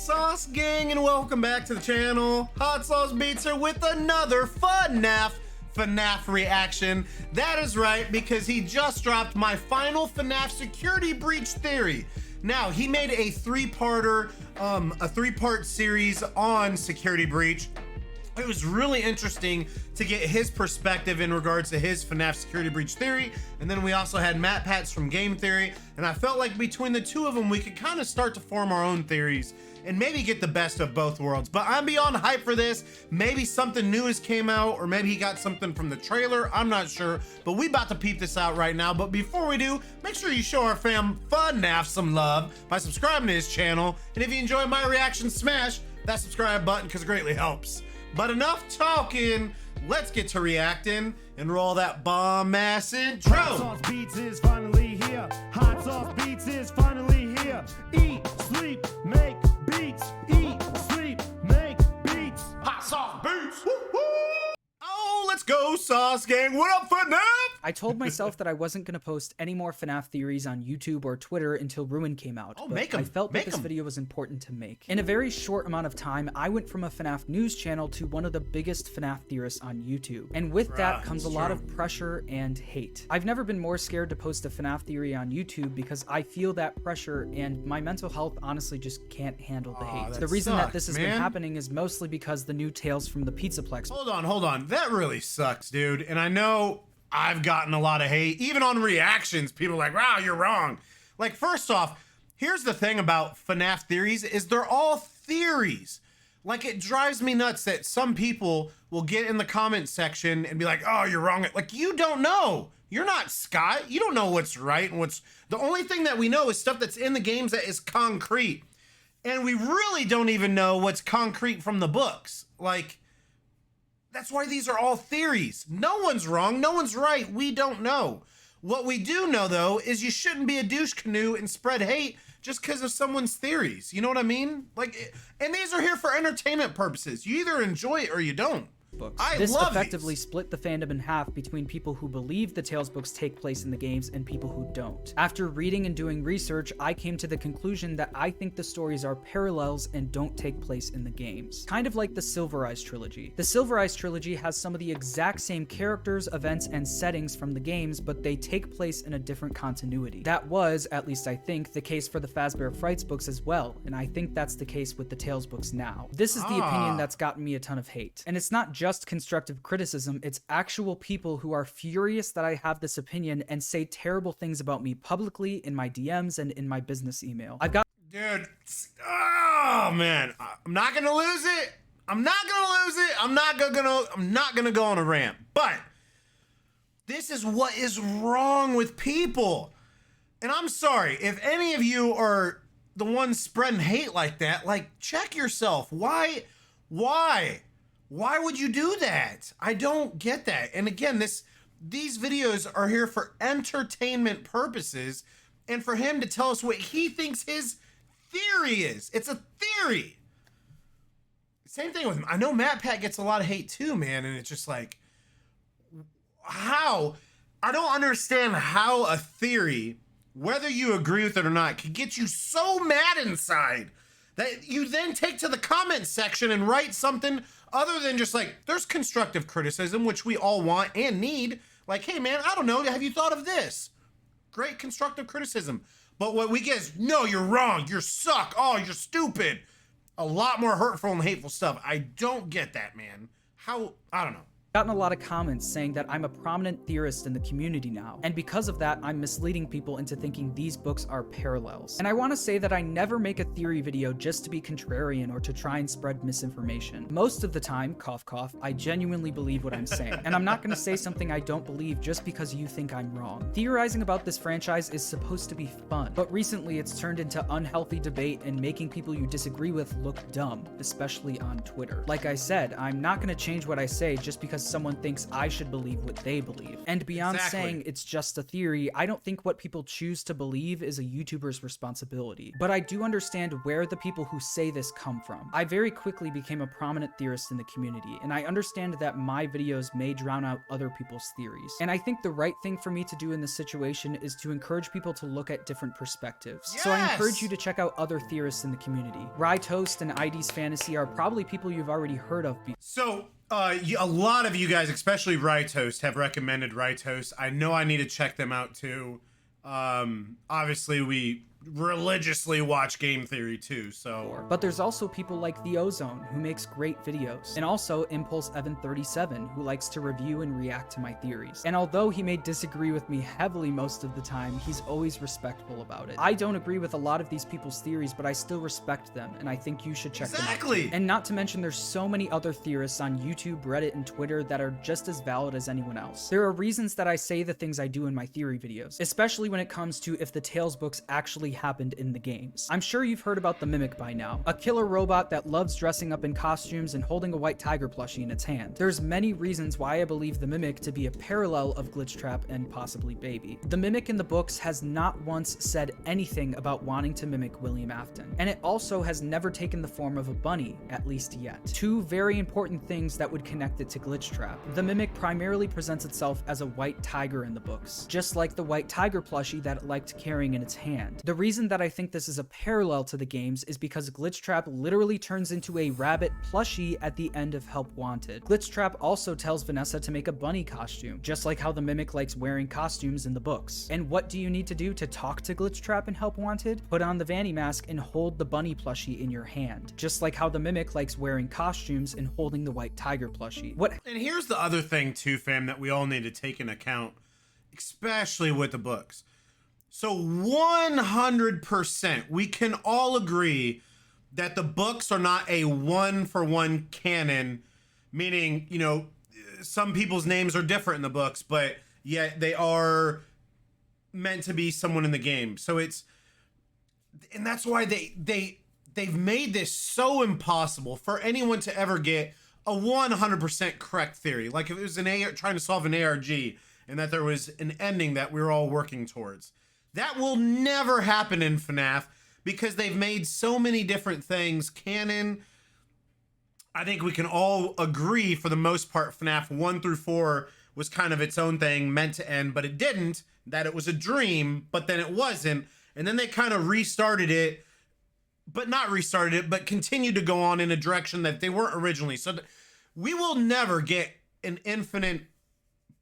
sauce, gang, and welcome back to the channel. Hot Sauce Beats here with another FuhNaff reaction. That is right, because he just dropped my final FNAF security breach theory. Now, he made a three-part series on security breach. It was really interesting to get his perspective in regards to his FNAF security breach theory. And then we also had Matt Pats from Game Theory. And I felt like between the two of them, we could kind of start to form our own theories and maybe get the best of both worlds. But I'm beyond hype for this. Maybe something new has came out, or maybe he got something from the trailer. I'm not sure, but we about to peep this out right now. But before we do, make sure you show our fam FuhNaff some love by subscribing to his channel. And if you enjoy my reaction, smash that subscribe button because it greatly helps. But enough talking, let's get to reacting and roll that bomb ass intro. Hot Sauce Beats is finally here. Hot Sauce Beats is finally here. Eat, sleep, make beats. Eat, sleep, make beats. Hot Sauce Beats. Woo woo. Oh, let's go, Sauce Gang. What up, FuhNaff? I told myself that I wasn't going to post any more FNAF theories on YouTube or Twitter until Ruin came out. Oh, but make 'em, I felt make that this 'em. video was important to make. In a very short amount of time, I went from a FNAF news channel to one of the biggest FNAF theorists on YouTube. And with that comes a lot of pressure and hate. I've never been more scared to post a FNAF theory on YouTube because I feel that pressure and my mental health honestly just can't handle the hate. The reason that this has been happening is mostly because the new Tales from the Pizzaplex. Hold on. That really sucks, dude. And I know I've gotten a lot of hate, even on reactions. People are like, wow, you're wrong. Like, first off, here's the thing about FNAF theories is they're all theories. Like, it drives me nuts that some people will get in the comment section and be like, oh, you're wrong. Like, you don't know. You're not Scott. You don't know what's right and what's... The only thing that we know is stuff that's in the games that is concrete. And we really don't even know what's concrete from the books. Like... That's why these are all theories. No one's wrong, no one's right, we don't know. What we do know, though, is you shouldn't be a douche canoe and spread hate just because of someone's theories. You know what I mean? Like, and these are here for entertainment purposes. You either enjoy it or you don't. Books. I This love effectively these. split the fandom in half between people who believe the Tales books take place in the games and people who don't. After reading and doing research, I came to the conclusion that I think the stories are parallels and don't take place in the games. Kind of like the Silver Eyes trilogy. The Silver Eyes trilogy has some of the exact same characters, events, and settings from the games, but they take place in a different continuity. That was, at least I think, the case for the Fazbear Frights books as well, and I think that's the case with the Tales books now. This is the opinion that's gotten me a ton of hate. And it's not just constructive criticism, it's actual people who are furious that I have this opinion and say terrible things about me publicly in my DMs and in my business email. I've got... Dude, oh man, I'm not gonna lose it. I'm not gonna go on a rant, but this is what is wrong with people. And I'm sorry, if any of you are the ones spreading hate like that, like, check yourself. Why would you do that? I don't get that. And again, these videos are here for entertainment purposes and for him to tell us what he thinks his theory is. It's a theory. Same thing with him. I know Matt Pat gets a lot of hate too, man. And it's just like, how? I don't understand how a theory, whether you agree with it or not, can get you so mad inside that you then take to the comment section and write something other than just like, there's constructive criticism, which we all want and need. Like, hey man, I don't know, have you thought of this? Great constructive criticism. But what we get is, no, you're wrong, you suck, oh, you're stupid. A lot more hurtful and hateful stuff. I don't get that, man. How, I don't know. Gotten a lot of comments saying that I'm a prominent theorist in the community now, and because of that, I'm misleading people into thinking these books are parallels. And I want to say that I never make a theory video just to be contrarian or to try and spread misinformation. Most of the time, cough cough, I genuinely believe what I'm saying, and I'm not going to say something I don't believe just because you think I'm wrong. Theorizing about this franchise is supposed to be fun, but recently it's turned into unhealthy debate and making people you disagree with look dumb, especially on Twitter. Like I said, I'm not going to change what I say just because because someone thinks I should believe what they believe. And beyond saying it's just a theory, I don't think what people choose to believe is a YouTuber's responsibility. But I do understand where the people who say this come from. I very quickly became a prominent theorist in the community, and I understand that my videos may drown out other people's theories. And I think the right thing for me to do in this situation is to encourage people to look at different perspectives. Yes! So I encourage you to check out other theorists in the community. Rye Toast and ID's Fantasy are probably people you've already heard of. So, a lot of you guys, especially Rye Toast, have recommended Rye Toast. I know I need to check them out too. Obviously we religiously watch game theory too, so. But there's also people like The Ozone, who makes great videos, and also Impulse Evan 37, who likes to review and react to my theories. And although he may disagree with me heavily most of the time, he's always respectful about it. I don't agree with a lot of these people's theories, but I still respect them, and I think you should check them out too. And not to mention, there's so many other theorists on YouTube, Reddit, and Twitter that are just as valid as anyone else. There are reasons that I say the things I do in my theory videos, especially when it comes to if the Tales books actually happened in the games. I'm sure you've heard about the Mimic by now, a killer robot that loves dressing up in costumes and holding a white tiger plushie in its hand. There's many reasons why I believe the Mimic to be a parallel of Glitchtrap and possibly Baby. The Mimic in the books has not once said anything about wanting to mimic William Afton, and it also has never taken the form of a bunny, at least yet. Two very important things that would connect it to Glitchtrap. The Mimic primarily presents itself as a white tiger in the books, just like the white tiger plushie that it liked carrying in its hand. The reason that I think this is a parallel to the games is because Glitchtrap literally turns into a rabbit plushie at the end of Help Wanted. Glitchtrap also tells Vanessa to make a bunny costume, just like how the Mimic likes wearing costumes in the books. And what do you need to do to talk to Glitchtrap in Help Wanted? Put on the Vanny mask and hold the bunny plushie in your hand, just like how the Mimic likes wearing costumes and holding the white tiger plushie. And here's the other thing too, fam, that we all need to take into account, especially with the books. So 100%, we can all agree that the books are not a one-for-one canon, meaning, you know, some people's names are different in the books, but yet they are meant to be someone in the game. So it's, and that's why they've made this so impossible for anyone to ever get a 100% correct theory. Like if it was trying to solve an ARG and that there was an ending that we were all working towards. That will never happen in FNAF because they've made so many different things canon. I think we can all agree for the most part FNAF 1 through 4 was kind of its own thing, meant to end, but it didn't. That it was a dream, but then it wasn't. And then they kind of restarted it, but not restarted it, but continued to go on in a direction that they weren't originally. So we will never get an infinite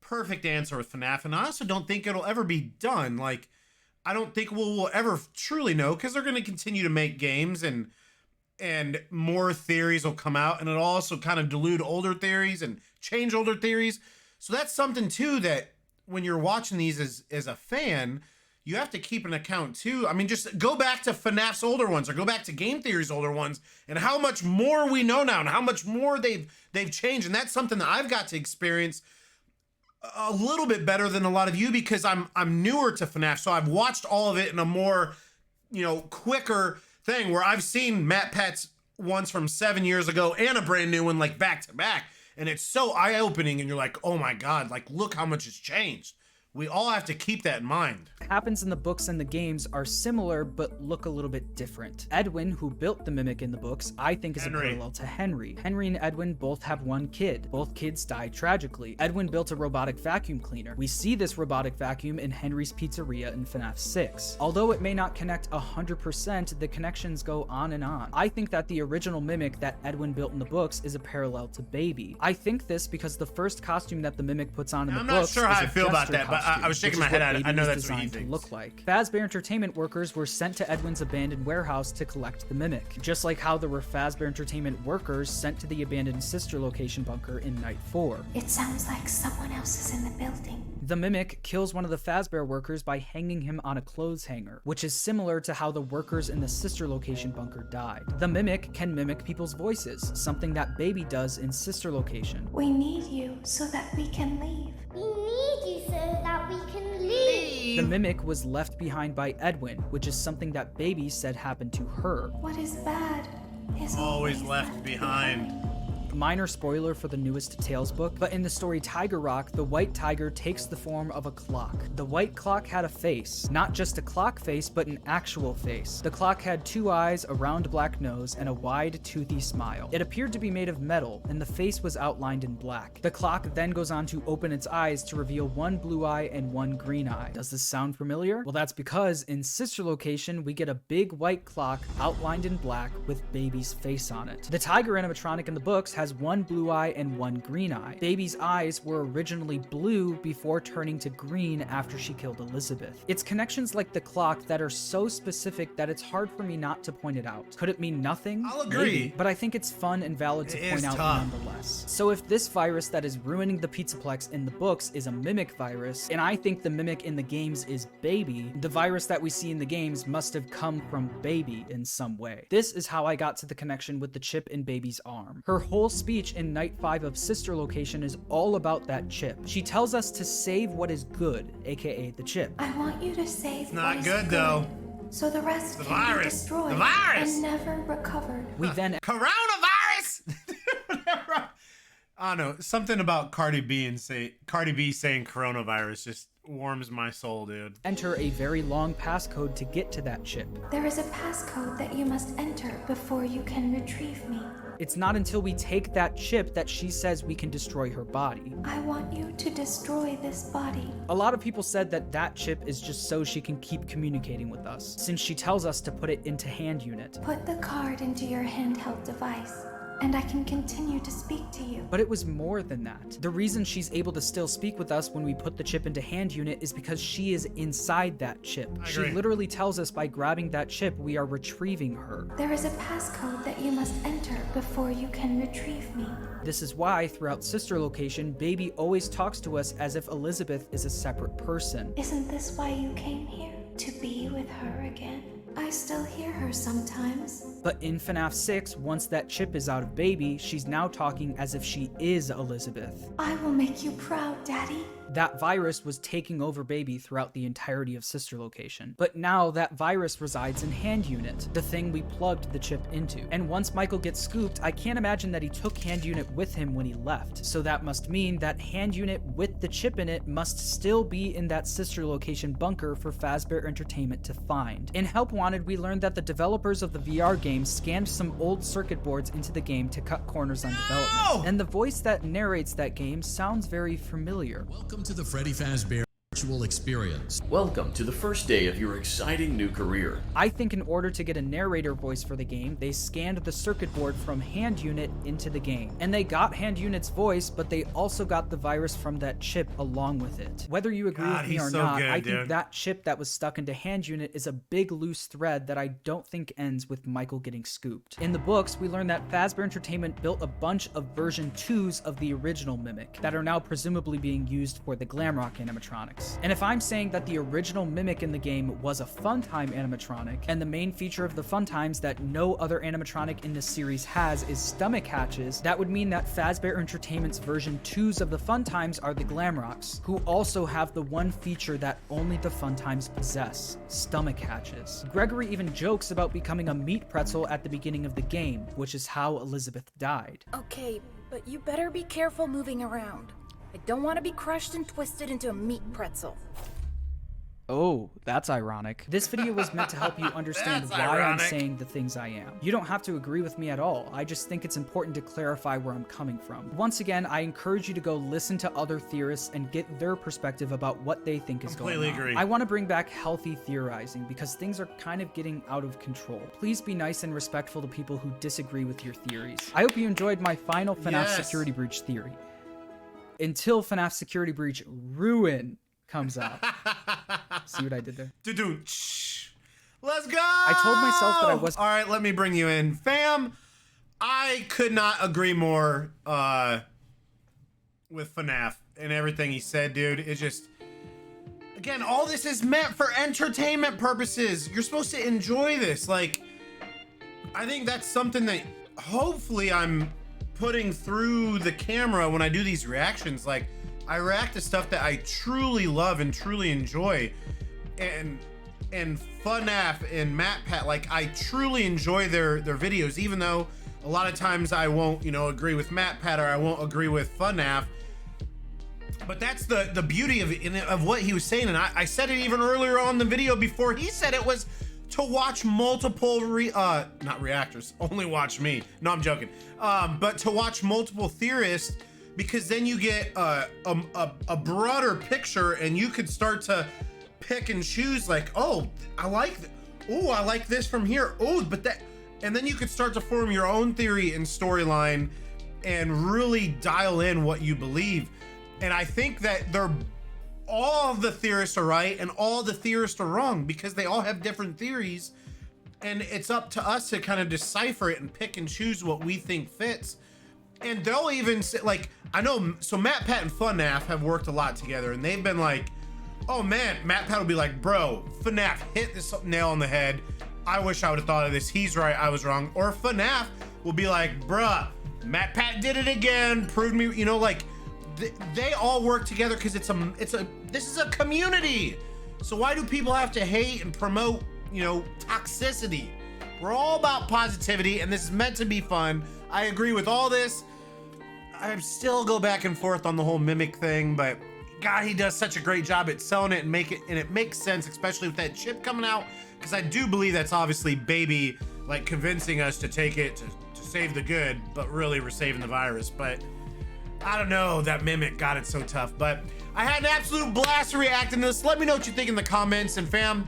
perfect answer with FNAF. And I also don't think it'll ever be done. Like, I don't think we'll ever truly know because they're going to continue to make games and more theories will come out, and it'll also kind of dilute older theories and change older theories. So that's something too that when you're watching these as a fan, you have to keep an account too. I mean, just go back to FNAF's older ones or go back to game theory's older ones and how much more we know now and how much more they've changed. And that's something that I've got to experience a little bit better than a lot of you because I'm newer to FNAF, so I've watched all of it in a more, you know, quicker thing where I've seen Matt Pat's ones from 7 years ago and a brand new one like back to back, and it's so eye-opening and you're like, oh my god, like look how much has changed. We all have to keep that in mind. Happens in the books and the games are similar, but look a little bit different. Edwin, who built the Mimic in the books, I think is a parallel to Henry. Henry and Edwin both have one kid. Both kids die tragically. Edwin built a robotic vacuum cleaner. We see this robotic vacuum in Henry's Pizzeria in FNAF 6. Although it may not connect 100%, the connections go on and on. I think that the original Mimic that Edwin built in the books is a parallel to Baby. I think this because the first costume that the Mimic puts on in the books, I'm not sure how I feel about that, but I was shaking my head. I know that's what he thinks. Look like. Fazbear Entertainment workers were sent to Edwin's abandoned warehouse to collect the Mimic, just like how there were Fazbear Entertainment workers sent to the abandoned sister location bunker in Night 4. It sounds like someone else is in the building. The Mimic kills one of the Fazbear workers by hanging him on a clothes hanger, which is similar to how the workers in the sister location bunker died. The Mimic can mimic people's voices, something that Baby does in sister location. We need you so that we can leave. We need you so that we can leave. The Mimic was left behind by Edwin, which is something that Baby said happened to her. What is bad is Always left behind. Minor spoiler for the newest Tales book, but in the story Tiger Rock, the white tiger takes the form of a clock. The white clock had a face, not just a clock face, but an actual face. The clock had 2 eyes, a round black nose, and a wide, toothy smile. It appeared to be made of metal, and the face was outlined in black. The clock then goes on to open its eyes to reveal 1 blue eye and 1 green eye. Does this sound familiar? Well, that's because in Sister Location, we get a big white clock outlined in black with Baby's face on it. The tiger animatronic in the books has 1 blue eye and 1 green eye. Baby's eyes were originally blue before turning to green after she killed Elizabeth. It's connections like the clock that are so specific that it's hard for me not to point it out. Could it mean nothing? I'll agree. Maybe, but I think it's fun and valid to It point is out tough. nonetheless. So if this virus that is ruining the Pizzaplex in the books is a mimic virus, and I think the mimic in the games is Baby, the virus that we see in the games must have come from Baby in some way. This is how I got to the connection with the chip in Baby's arm. Her whole speech in Night 5 of Sister Location is all about that chip. She tells us to save what is good, aka the chip. I want you to save Not what is good, though. so the rest The can virus. be destroyed The virus. and never recovered. We then Coronavirus. I don't know, something about Cardi B saying coronavirus just warms my soul, dude. enter a very long passcode to get to that chip. There is a passcode that you must enter before you can retrieve me. It's not until we take that chip that she says we can destroy her body. I want you to destroy this body. A lot of people said that that chip is just so she can keep communicating with us, since she tells us to put it into hand unit. Put the card into your handheld device, and I can continue to speak to you. But it was more than that. The reason she's able to still speak with us when we put the chip into hand unit is because she is inside that chip. I She agree. literally tells us by grabbing that chip, we are retrieving her. There is a passcode that you must enter before you can retrieve me. This is why, throughout Sister Location, Baby always talks to us as if Elizabeth is a separate person. Isn't this why you came here? To be with her again? I still hear her sometimes. But in FNAF 6, once that chip is out of Baby, she's now talking as if she is Elizabeth. I will make you proud, Daddy. That virus was taking over Baby throughout the entirety of Sister Location. But now that virus resides in Hand Unit, the thing we plugged the chip into. And once Michael gets scooped, I can't imagine that he took Hand Unit with him when he left. So that must mean that Hand Unit with the chip in it must still be in that Sister Location bunker for Fazbear Entertainment to find. In Help Wanted, we learned that the developers of the VR game scanned some old circuit boards into the game to cut corners on development. And the voice that narrates that game sounds very familiar. Welcome to the Freddy Fazbear virtual experience. Welcome to the first day of your exciting new career. I think in order to get a narrator voice for the game, they scanned the circuit board from Hand Unit into the game. And they got Hand Unit's voice, but they also got the virus from that chip along with it. Whether you agree God, with me he's or so not, good, I dude. think that chip that was stuck into Hand Unit is a big loose thread that I don't think ends with Michael getting scooped. In the books, we learn that Fazbear Entertainment built a bunch of version 2s of the original Mimic that are now presumably being used for the Glamrock animatronics. And if I'm saying that the original Mimic in the game was a Funtime animatronic, and the main feature of the Funtimes that no other animatronic in this series has is stomach hatches, that would mean that Fazbear Entertainment's version 2s of the Funtimes are the Glamrocks, who also have the one feature that only the Funtimes possess, stomach hatches. Gregory even jokes about becoming a meat pretzel at the beginning of the game, which is how Elizabeth died. Okay, but you better be careful moving around. I don't want to be crushed and twisted into a meat pretzel. Oh, that's ironic. This video was meant to help you understand That's why I'm ironic. saying the things I am. You don't have to agree with me at all. I just think it's important to clarify where I'm coming from. Once again, I encourage you to go listen to other theorists and get their perspective about what they think is going on. Completely agree. I want to bring back healthy theorizing because things are kind of getting out of control. Please be nice and respectful to people who disagree with your theories. I hope you enjoyed my final FNAF Yes. security breach theory. Until FNAF security breach Ruin comes out. See what I did there? Let's go. I told myself that I was. All right, let me bring you in, fam. I could not agree more with FNAF and everything he said, dude. It's just, again, all this is meant for entertainment purposes. You're supposed to enjoy this. Like, I think that's something that hopefully I'm putting through the camera when I do these reactions. Like, I react to stuff that I truly love and truly enjoy, and FuhNaff and MatPat, like, I truly enjoy their videos, even though a A lot of times I won't, you know, agree with MatPat, or I won't agree with FuhNaff. But that's the beauty of what he was saying. And I said it even earlier on in the video before he said it, was to watch multiple not reactors, only watch me. No, I'm joking. But to watch multiple theorists, because then you get a broader picture, and you could start to pick and choose, like, oh, I like this from here. Oh, but that, and then you could start to form your own theory and storyline and really dial in what you believe. And I think that all of the theorists are right and all the theorists are wrong, because they all have different theories, and it's up to us to kind of decipher it and pick and choose what we think fits. And they'll even say, like, I know, so MatPat and FuhNaff have worked a lot together, and they've been like, oh man, MatPat will be like, bro, FuhNaff hit this nail on the head. I wish I would have thought of this. He's right, I was wrong. Or FuhNaff will be like, bruh, MatPat did it again, proved me, you know, like, they all work together because this is a community. So why do people have to hate and promote, you know, toxicity? We're all about positivity, and this is meant to be fun. I agree with all this. I still go back and forth on the whole mimic thing, but God, he does such a great job at selling it, and it makes sense, especially with that chip coming out, because I do believe that's obviously Baby, like, convincing us to take it to save the good, but really we're saving the virus. But I don't know, that mimic got it so tough. But I had an absolute blast reacting to this. Let me know what you think in the comments. And fam,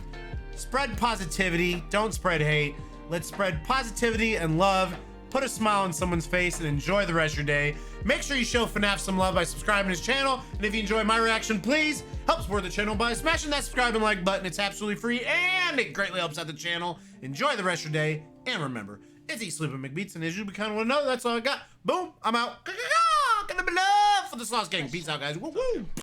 spread positivity, don't spread hate. Let's spread positivity and love. Put a smile on someone's face and enjoy the rest of your day. Make sure you show FNAF some love by subscribing to his channel. And if you enjoy my reaction, please help support the channel by smashing that subscribe and like button. It's absolutely free and it greatly helps out the channel. Enjoy the rest of your day. And remember, it's Eat, Sleep, and McBeats. And as you kind of want to know, that's all I got. Boom, I'm out. Gonna be love for the Sauce Gang. Peace out, guys. Woo woo.